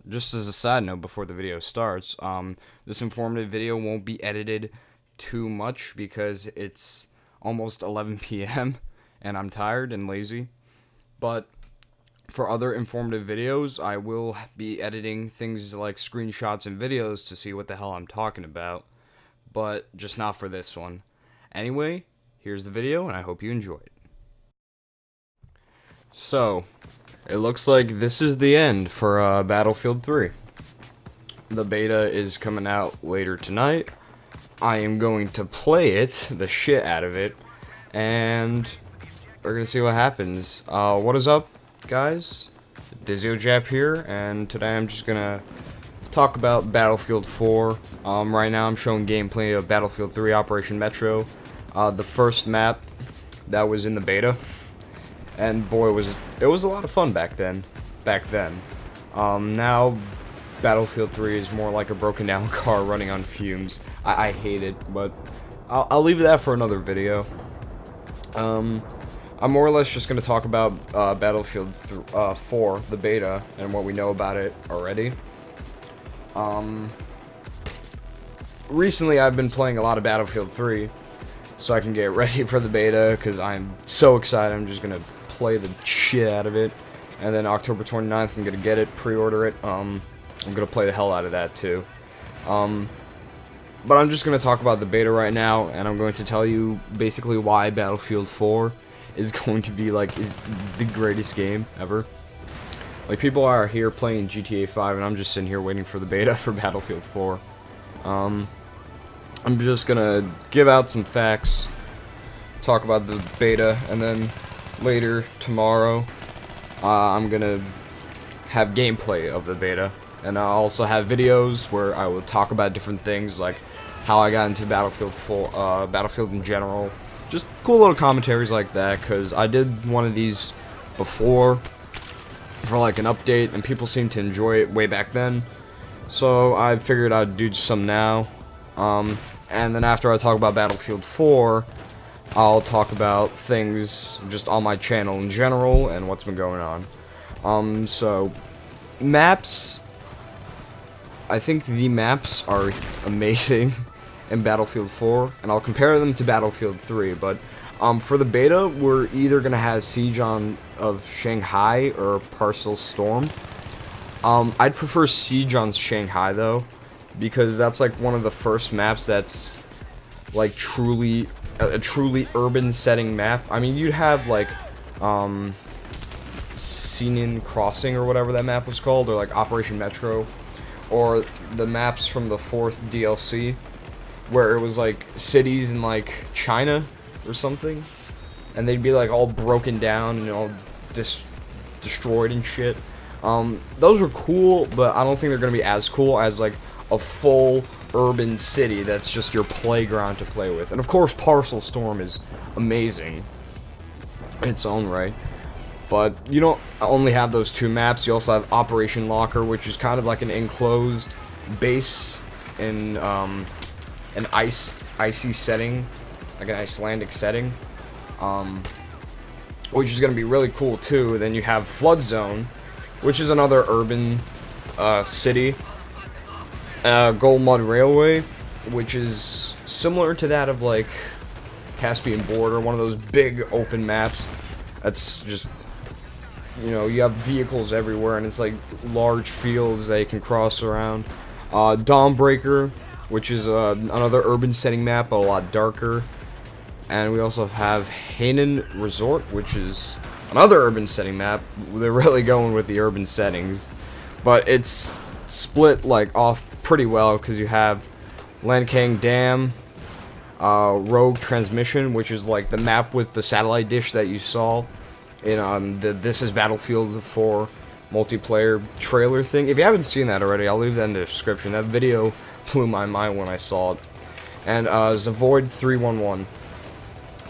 just as a side note before the video starts, this informative video won't be edited too much because it's almost 11 p.m. and I'm tired and lazy. But for other informative videos, I will be editing things like screenshots and videos to see what the hell I'm talking about, but just not for this one. Anyway, here's the video, and I hope you enjoy it. So, it looks like this is the end for Battlefield 3. The beta is coming out later tonight. I am going to play it, the shit out of it, and we're gonna see what happens. What is up, guys? Dyzio Jap here, and today I'm just gonna talk about Battlefield 4. Right now I'm showing gameplay of Battlefield 3 Operation Metro, the first map that was in the beta, and boy, it was a lot of fun back then. Now Battlefield 3 is more like a broken down car running on fumes. I hate it, but I'll leave that for another video. I'm more or less just going to talk about Battlefield 4, the beta, and what we know about it already. Recently I've been playing a lot of Battlefield 3, so I can get ready for the beta, because I'm so excited. I'm just going to play the shit out of it, and then October 29th I'm going to get it, pre-order it. I'm going to play the hell out of that too. But I'm just going to talk about the beta right now, and I'm going to tell you basically why Battlefield 4 is going to be like the greatest game ever. Like, people are here playing GTA 5 and I'm just sitting here waiting for the beta for Battlefield 4. I'm just gonna give out some facts, talk about the beta, and then later tomorrow I'm gonna have gameplay of the beta, and I'll also have videos where I will talk about different things, like how I got into Battlefield 4, Battlefield in general. Just cool little commentaries like that, because I did one of these before for like an update, and people seemed to enjoy it way back then. So I figured I'd do some now. And then after I talk about Battlefield 4, I'll talk about things just on my channel in general and what's been going on. So maps, I think the maps are amazing in Battlefield 4, and I'll compare them to Battlefield 3, but for the beta, we're either going to have Siege of Shanghai or Parcel Storm. I'd prefer Siege on Shanghai, though, because that's like one of the first maps that's like a truly urban setting map. I mean, you'd have like Sinan Crossing or whatever that map was called, or like Operation Metro, or the maps from the 4th DLC, where it was like cities in like China or something, and they'd be like all broken down and all destroyed and shit. Those were cool, but I don't think they're gonna be as cool as like a full urban city that's just your playground to play with. And of course, Parcel Storm is amazing in its own right. But you don't only have those two maps, you also have Operation Locker, which is kind of like an enclosed base in an icy setting, like an Icelandic setting, which is going to be really cool too. Then you have Flood Zone, which is another urban city, Gold Mud Railway, which is similar to that of like Caspian Border, one of those big open maps that's just, you know, you have vehicles everywhere, and it's like large fields that you can cross around. Dawnbreaker, which is another urban setting map, but a lot darker. And we also have Hainan Resort, which is another urban setting map. They're really going with the urban settings, but it's split like off pretty well, because you have Lankang Dam, Rogue Transmission, which is like the map with the satellite dish that you saw in the This Is Battlefield 4 multiplayer trailer thing. If you haven't seen that already, I'll leave that in the description. That video blew my mind when I saw it. And Zavoid 311.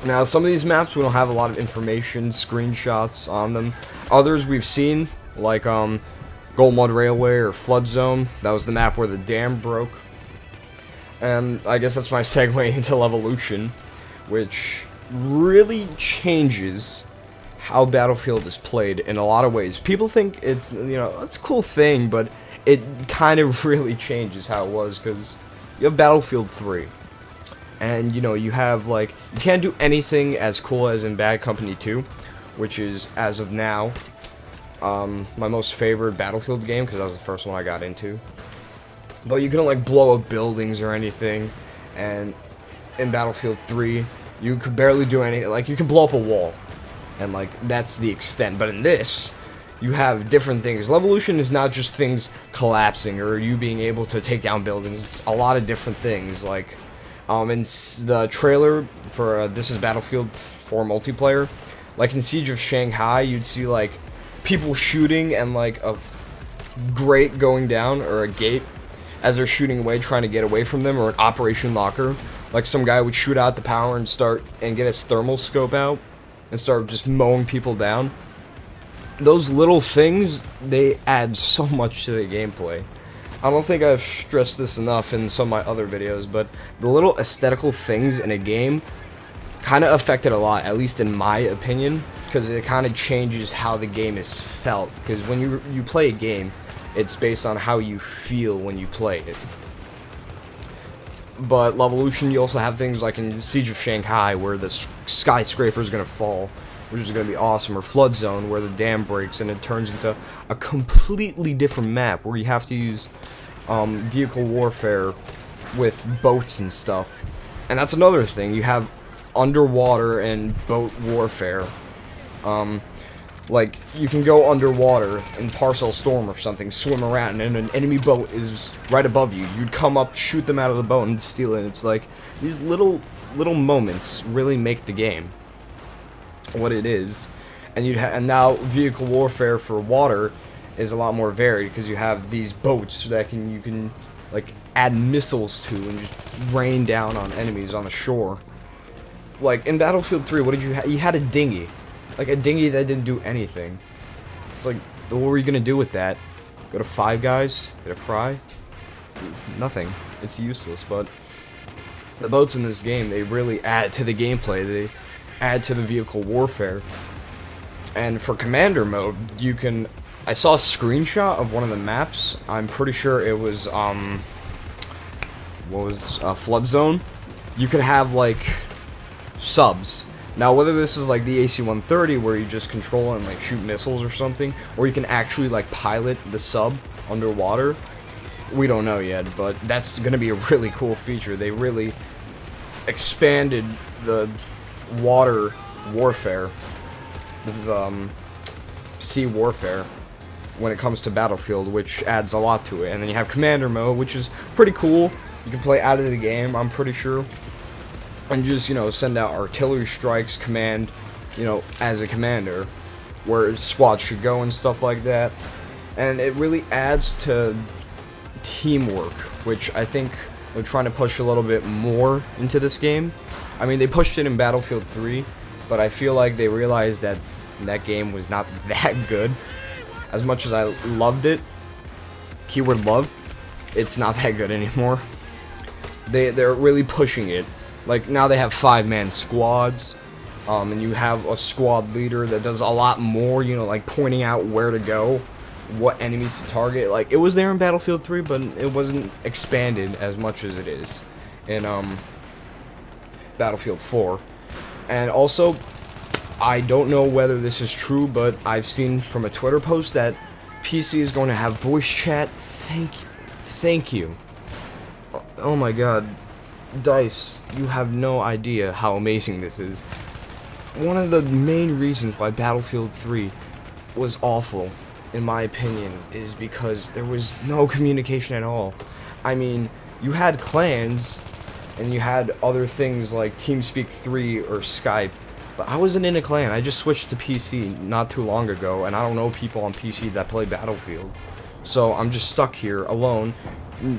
Now, some of these maps we don't have a lot of information, screenshots on them. Others we've seen, like Gold Mud Railway or Flood Zone. That was the map where the dam broke. And I guess that's my segue into Levolution, which really changes how Battlefield is played in a lot of ways. People think it's, you know, it's a cool thing, but it kind of really changes how it was, because you have Battlefield 3. And, you know, you have, like, you can't do anything as cool as in Bad Company 2, which is, as of now, my most favorite Battlefield game, because that was the first one I got into. But you couldn't, like, blow up buildings or anything, and in Battlefield 3, you could barely do anything. Like, you can blow up a wall, and, like, that's the extent. But in this, you have different things. Levolution is not just things collapsing or you being able to take down buildings. It's a lot of different things. Like, in the trailer for This is Battlefield 4 multiplayer, like in Siege of Shanghai, you'd see, like, people shooting and, like, a grate going down, or a gate, as they're shooting away, trying to get away from them, or an Operation Locker. Like, some guy would shoot out the power and start and get his thermal scope out and start just mowing people down. Those little things, they add so much to the gameplay. I don't think I've stressed this enough in some of my other videos, but the little aesthetical things in a game kind of affect it a lot, at least in my opinion, because it kind of changes how the game is felt. Because when you play a game, it's based on how you feel when you play it. But Levolution, you also have things like in Siege of Shanghai, where the skyscraper is going to fall, which is going to be awesome, or Flood Zone, where the dam breaks and it turns into a completely different map, where you have to use vehicle warfare with boats and stuff. And that's another thing, you have underwater and boat warfare. Like, you can go underwater in Parcel Storm or something, swim around, and an enemy boat is right above you. You'd come up, shoot them out of the boat, and steal it. It's like, these little moments really make the game what it is. And now vehicle warfare for water is a lot more varied, because you have these boats that you can like add missiles to and just rain down on enemies on the shore. Like in Battlefield 3, what did you have? You had a dinghy. Like a dinghy that didn't do anything. It's like, what were you gonna do with that? Go to Five Guys? Get a fry? Nothing. It's useless. But the boats in this game, they really add to the gameplay. They add to the vehicle warfare. And for commander mode, you can... I saw a screenshot of one of the maps. I'm pretty sure it was, Flood Zone. You could have, like, subs. Now, whether this is like the AC-130, where you just control and, like, shoot missiles or something, or you can actually, like, pilot the sub underwater, we don't know yet, but that's gonna be a really cool feature. They really expanded the water warfare, the sea warfare, when it comes to Battlefield, which adds a lot to it. And then you have commander mode, which is pretty cool. You can play out of the game, I'm pretty sure, and just, you know, send out artillery strikes, command, you know, as a commander, where squads should go and stuff like that. And it really adds to teamwork, which I think they're trying to push a little bit more into this game. I mean, they pushed it in Battlefield 3, but I feel like they realized that that game was not that good. As much as I loved it, keyword love, it's not that good anymore. They're really pushing it. Like, now they have 5-man squads, and you have a squad leader that does a lot more, you know, like pointing out where to go, what enemies to target. Like, it was there in Battlefield 3, but it wasn't expanded as much as it is in Battlefield 4. And also, I don't know whether this is true, but I've seen from a Twitter post that PC is going to have voice chat. Thank you. Oh my god. Dice, you have no idea how amazing this is. One of the main reasons why Battlefield 3 was awful, in my opinion, is because there was no communication at all. I mean, you had clans, and you had other things like TeamSpeak 3 or Skype, but I wasn't in a clan. I just switched to PC not too long ago, and I don't know people on PC that play Battlefield. So I'm just stuck here alone,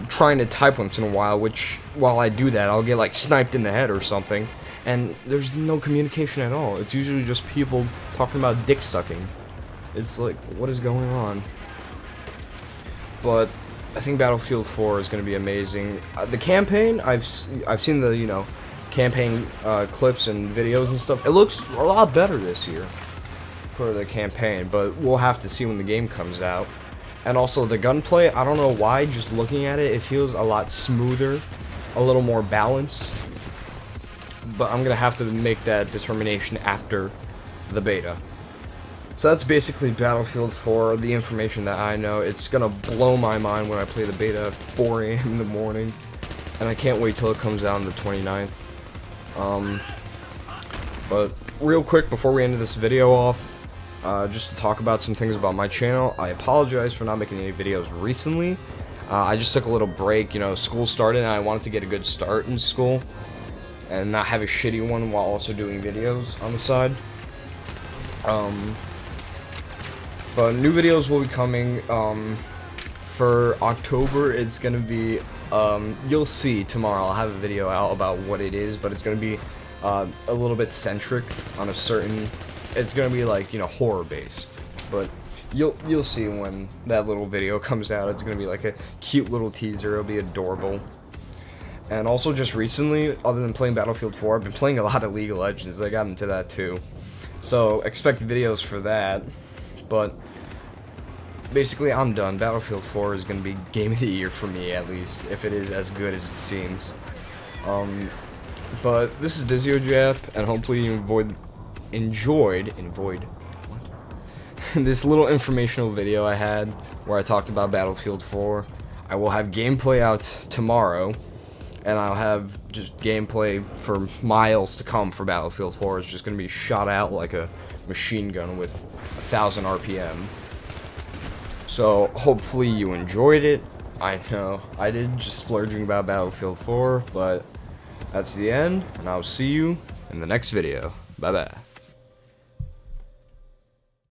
trying to type once in a while, which, while I do that, I'll get, like, sniped in the head or something, and there's no communication at all. It's usually just people talking about dick sucking. It's like, what is going on? But I think Battlefield 4 is going to be amazing. The campaign, I've seen the, you know, campaign clips and videos and stuff. It looks a lot better this year. for the campaign, but we'll have to see when the game comes out. And also the gunplay, I don't know why, just looking at it, it feels a lot smoother, a little more balanced. But I'm gonna have to make that determination after the beta. So that's basically Battlefield 4, the information that I know. It's gonna blow my mind when I play the beta at 4 AM in the morning. And I can't wait till it comes out on the 29th. But real quick, before we end this video off, just to talk about some things about my channel. I apologize for not making any videos recently. I just took a little break, you know, school started and I wanted to get a good start in school. And not have a shitty one while also doing videos on the side. But new videos will be coming. For October, it's gonna be, you'll see tomorrow. I'll have a video out about what it is, but it's gonna be a little bit centric on a certain. It's gonna be like, you know, horror based. But you'll see when that little video comes out. It's gonna be like a cute little teaser. It'll be adorable. And also just recently, other than playing Battlefield 4, I've been playing a lot of League of Legends. I got into that too. So expect videos for that. But basically, I'm done. Battlefield 4 is going to be game of the year for me, at least, if it is as good as it seems. But this is Dyzio Jap, and hopefully you enjoyed this little informational video I had where I talked about Battlefield 4. I will have gameplay out tomorrow, and I'll have just gameplay for miles to come for Battlefield 4. It's just going to be shot out like a machine gun with 1,000 RPM. So hopefully you enjoyed it. I know I did, just splurging about Battlefield 4, but that's the end, and I'll see you in the next video. Bye bye.